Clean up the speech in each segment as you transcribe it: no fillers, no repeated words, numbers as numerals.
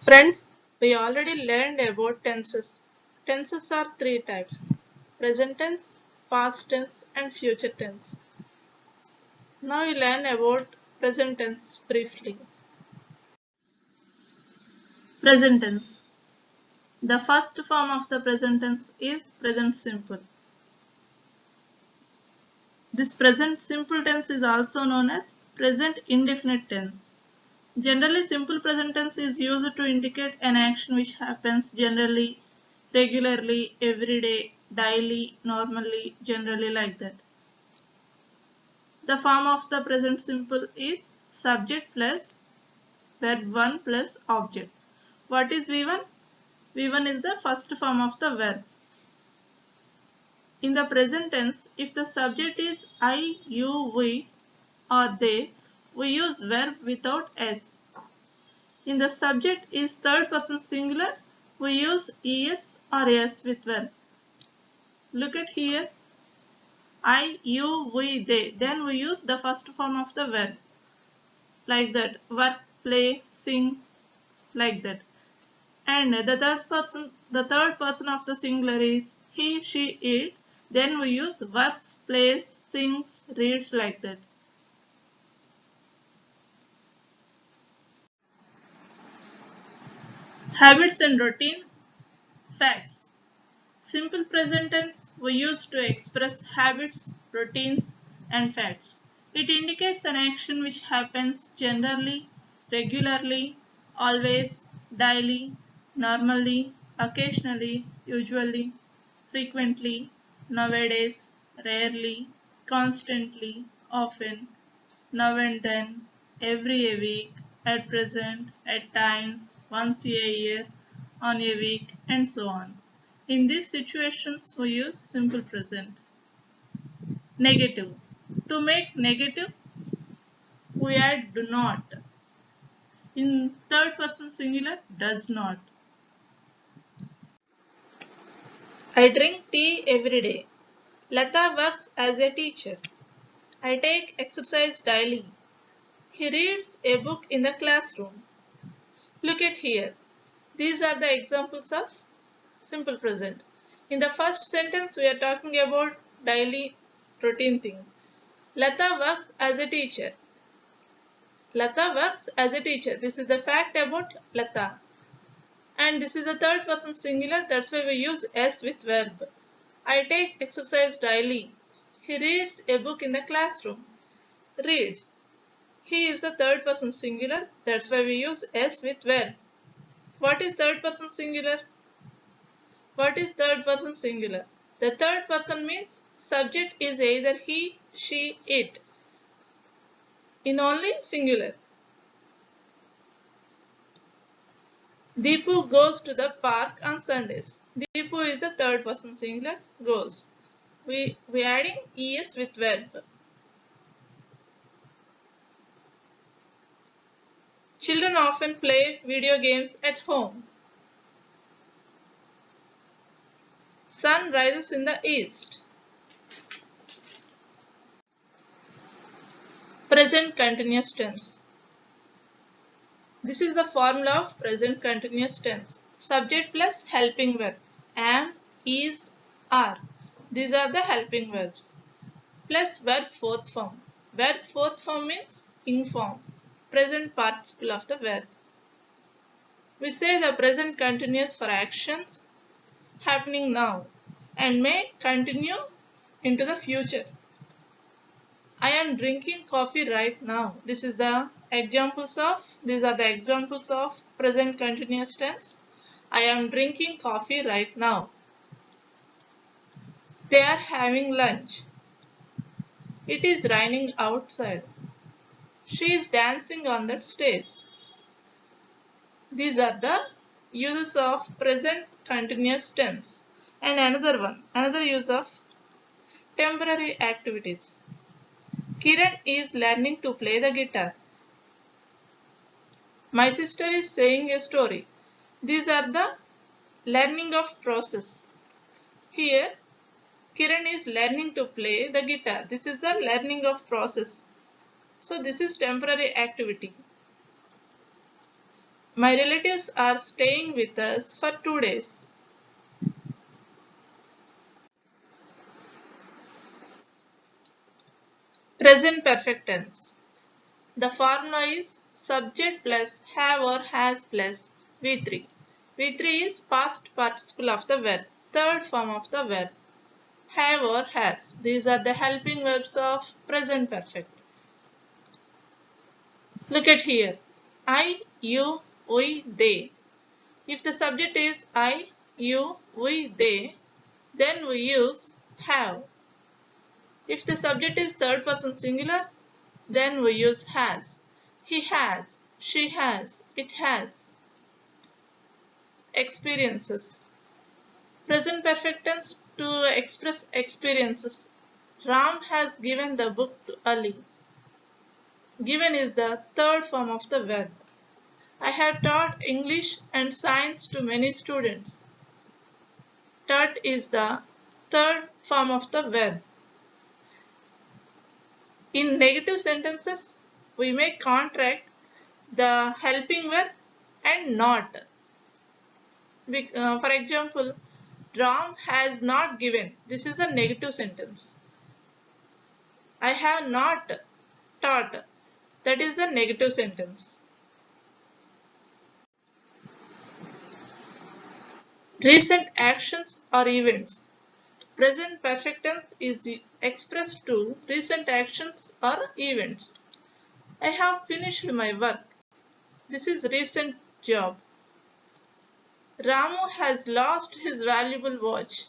Friends, we already learned about tenses. Tenses are three types: present tense, past tense, and future tense. Now we learn about present tense briefly. Present tense. The first form of the present tense is present simple. This present simple tense is also known as present indefinite tense. Generally, simple present tense is used to indicate an action which happens generally, regularly, every day, daily, normally, generally, like that. The form of the present simple is subject plus verb 1 plus object. What is V1? V1 is the first form of the verb. In the present tense, if the subject is I, you, we or they, we use verb without S. In the subject is third person singular, we use es or s with verb. Look at here. I, you, we, they. Then we use the first form of the verb. Like that. Work, play, sing. Like that. And the third person of the singular is he, she, it. Then we use works, plays, sings, reads, like that. Habits and routines. Facts. Simple present tense we use to express habits, routines, and facts. It indicates an action which happens generally, regularly, always, daily, normally, occasionally, usually, frequently, nowadays, rarely, constantly, often, now and then, every a week, at present, at times, once a year, on a week, and so on. In these situations, we use simple present. Negative. To make negative, we add do not. In third person singular, does not. I drink tea every day. Lata works as a teacher. I take exercise daily. He reads a book in the classroom. Look at here. These are the examples of simple present. In the first sentence, we are talking about daily routine thing. Lata works as a teacher. Lata works as a teacher. This is the fact about Lata. And this is the third person singular. That's why we use S with verb. I take exercise daily. He reads a book in the classroom. Reads. He is the third person singular. That's why we use S with verb. What is third person singular? What is third person singular? The third person means subject is either he, she, it. In only singular. Deepu goes to the park on Sundays. Deepu is a third person singular. Goes. We adding es with verb. Children often play video games at home. Sun rises in the east. Present continuous tense. This is the formula of present continuous tense. Subject plus helping verb. Am, is, are. These are the helping verbs. Plus verb fourth form. Verb fourth form means ing form. Present participle of the verb. We say the present continuous for actions happening now and may continue into the future. I am drinking coffee right now. These are the examples of present continuous tense. I am drinking coffee right now. They are having lunch. It is raining outside. She is dancing on that stage. These are the uses of present continuous tense. And another use of temporary activities. Kiran is learning to play the guitar. My sister is saying a story. These are the learning of process. Here, Kiran is learning to play the guitar. This is the learning of process. So this is temporary activity. My relatives are staying with us for 2 days. Present perfect tense. The formula is subject plus have or has plus V3. V3 is past participle of the verb, third form of the verb. Have or has. These are the helping verbs of present perfect. Look at here. I, you, we, they. If the subject is I, you, we, they, then we use have. If the subject is third person singular, then we use has. He has, she has, it has. Experiences. Present perfect tense to express experiences. Ram has given the book to Ali. Given is the third form of the verb. I have taught English and science to many students. Taught is the third form of the verb. In negative sentences, we may contract the helping verb and not. For example, Ram has not given. This is a negative sentence. I have not taught. That is the negative sentence. Recent actions or events. Present perfect tense is expressed to recent actions or events. I have finished my work. This is recent job. Ramu has lost his valuable watch.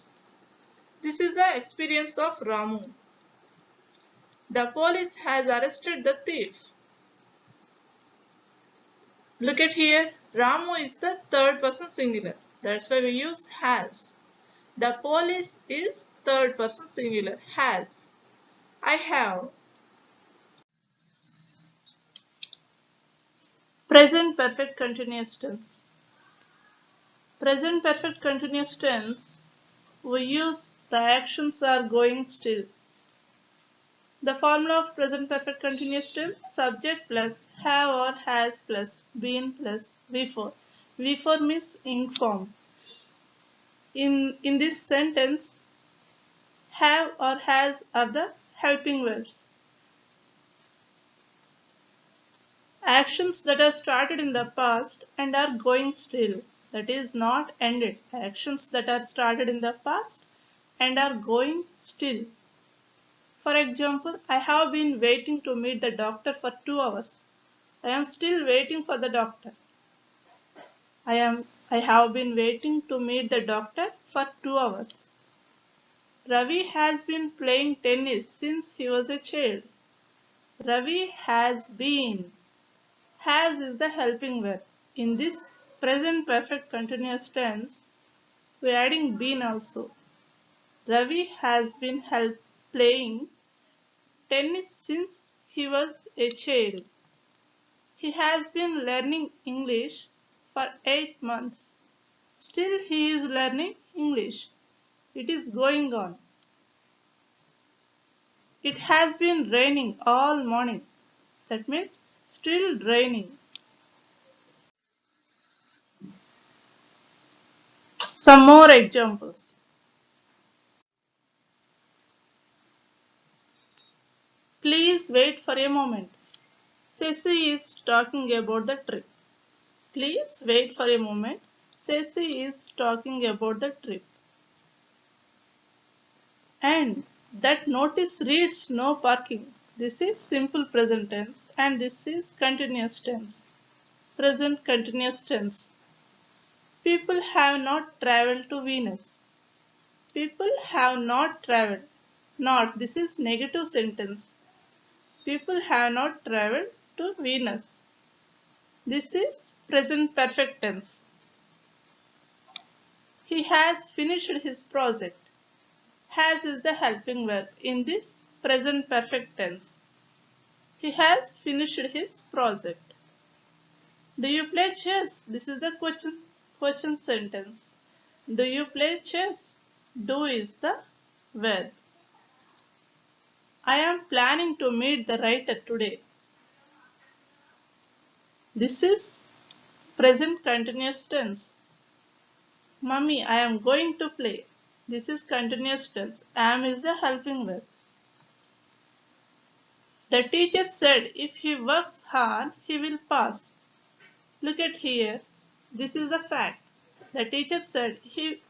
This is the experience of Ramu. The police has arrested the thief. Look at here. Ramu is the third person singular. That's why we use has. The police is third person singular. Has. I have. Present perfect continuous tense. Present perfect continuous tense, we use the actions are going still. The formula of present perfect continuous tense, subject plus have or has plus been plus V4. V4 means ing form. In this sentence, have or has are the helping verbs. Actions that are started in the past and are going still. That is not ended. Actions that are started in the past and are going still. For example, I have been waiting to meet the doctor for 2 hours. I am still waiting for the doctor. I have been waiting to meet the doctor for 2 hours. Ravi has been playing tennis since he was a child. Ravi has been. Has is the helping verb. In this present perfect continuous tense, we are adding been also. Ravi has been playing tennis since he was a child. He has been learning English for 8 months. Still he is learning English. It is going on. It has been raining all morning. That means still raining. Some more examples. Please wait for a moment. Ceci is talking about the trip. Please wait for a moment. Ceci is talking about the trip. And that notice reads no parking. This is simple present tense and this is continuous tense. Present continuous tense. People have not traveled to Venus. People have not traveled. Not. This is negative sentence. People have not traveled to Venus. This is present perfect tense. He has finished his project. Has is the helping verb in this present perfect tense. He has finished his project. Do you play chess? This is the question sentence. Do you play chess? Do is the verb. I am planning to meet the writer today. This is Present continuous tense. Mummy, I am going to play. This is continuous tense. Am is the helping verb. The teacher said if he works hard, he will pass. Look at here. This is the fact. The teacher said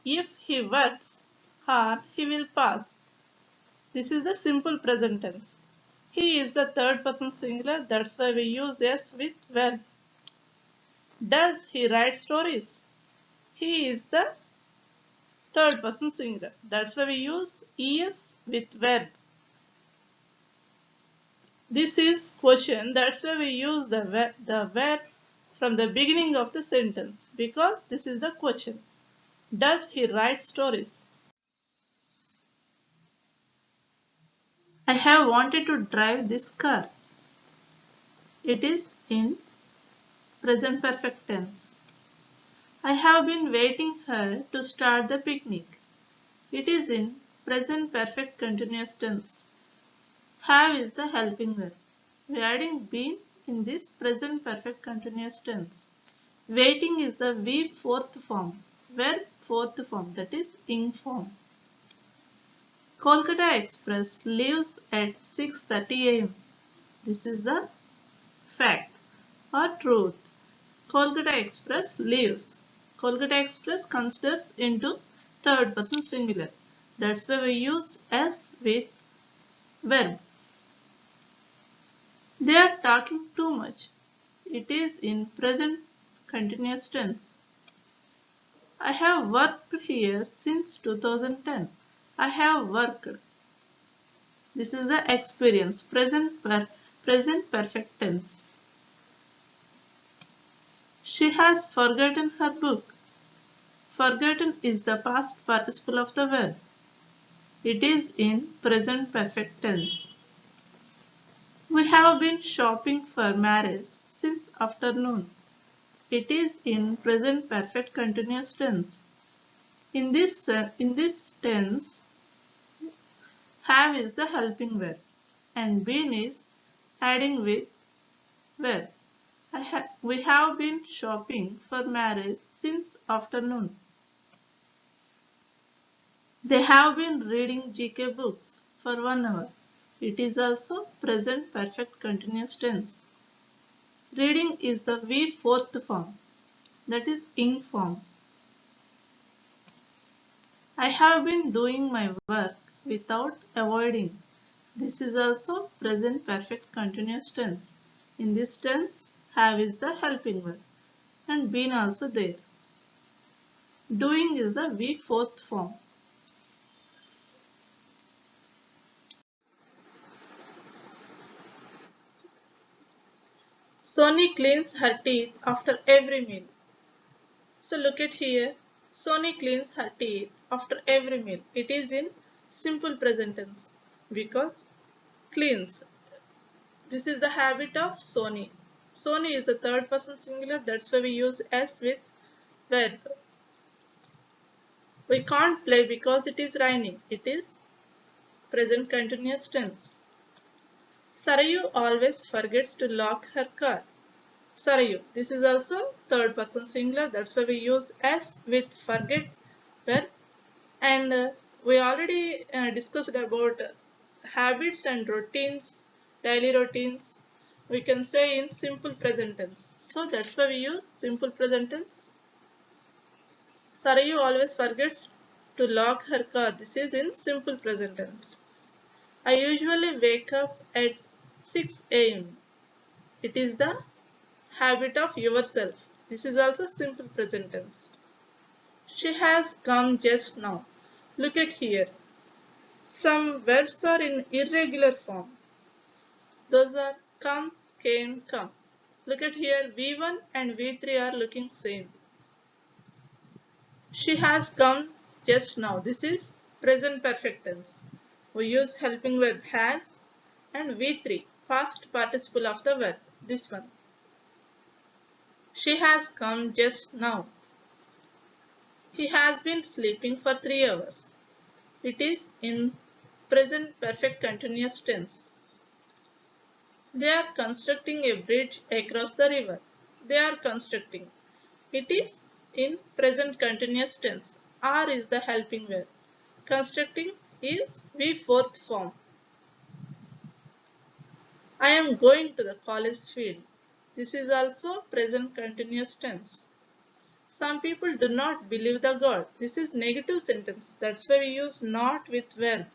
if he works hard, he will pass. This is the simple present tense. He is the third person singular. That's why we use S with verb. Does he write stories? He is the third person singular. That's why we use es with verb. This is question. That's why we use the verb from the beginning of the sentence because this is the question. Does he write stories? I have wanted to drive this car. It is in present perfect tense. I have been waiting her to start the picnic. It is in present perfect continuous tense. Have is the helping verb. We are adding been in this present perfect continuous tense. Waiting is the V fourth form. Verb fourth form, that is ing form. Kolkata Express leaves at 6:30 a.m. This is the fact or truth. Kolkata Express leaves. Kolkata Express considers into third person singular. That's why we use S with verb. They are talking too much. It is in present continuous tense. I have worked here since 2010. I have worked. This is the experience, present perfect tense. She has forgotten her book. Forgotten is the past participle of the verb. It is in present perfect tense. We have been shopping for marriage since afternoon. It is in present perfect continuous tense. In this tense, have is the helping verb and been is adding with verb. We have been shopping for marriage since afternoon. They have been reading GK books for 1 hour. It is also present perfect continuous tense. Reading is the V fourth form, that is ing form. I have been doing my work without avoiding. This is also present perfect continuous tense. In this tense, have is the helping verb and been also there. Doing is the V fourth form. Sony cleans her teeth after every meal. So look at here. Sony cleans her teeth after every meal. It is in simple present tense because cleans. This is the habit of Sony. Sony is a third person singular. That's why we use S with verb. We can't play because it is raining. It is present continuous tense. Sarayu always forgets to lock her car. Sarayu. This is also third person singular. That's why we use S with forget verb. And we already discussed about habits and routines, daily routines. We can say in simple present tense. So that's why we use simple present tense. Sarayu always forgets to lock her car. This is in simple present tense. I usually wake up at 6 a.m. It is the habit of yourself. This is also simple present tense. She has come just now. Look at here. Some verbs are in irregular form. Those are come, came, come. Look at here. V1 and V3 are looking same. She has come just now. This is present perfect tense. We use helping verb has and V3, past participle of the verb. This one. She has come just now. He has been sleeping for 3 hours. It is in present perfect continuous tense. They are constructing a bridge across the river. They are constructing. It is in present continuous tense. Are is the helping verb. Constructing is V fourth form. I am going to the college field. This is also present continuous tense. Some people do not believe the God. This is negative sentence. That's why we use not with verb.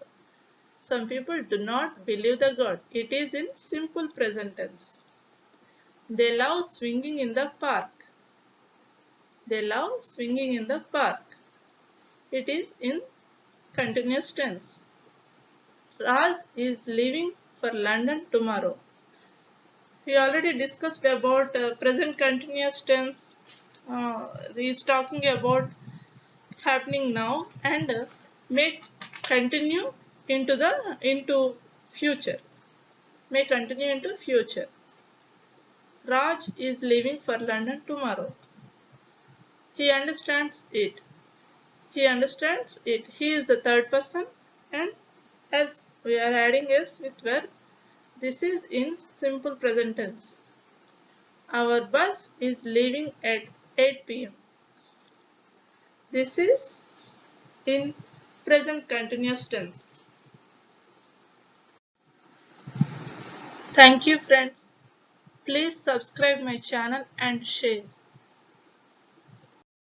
Some people do not believe the God. It is in simple present tense. They love swinging in the park. They love swinging in the park. It is in continuous tense. Raj is leaving for London tomorrow. We already discussed about present continuous tense. He is talking about happening now and may continue into future. May continue into future. Raj is leaving for London tomorrow. He understands it. He understands it. He is the third person and as we are adding s with verb, this is in simple present tense. Our bus is leaving at 8 p.m. This is in present continuous tense. Thank you friends. Please subscribe my channel and share.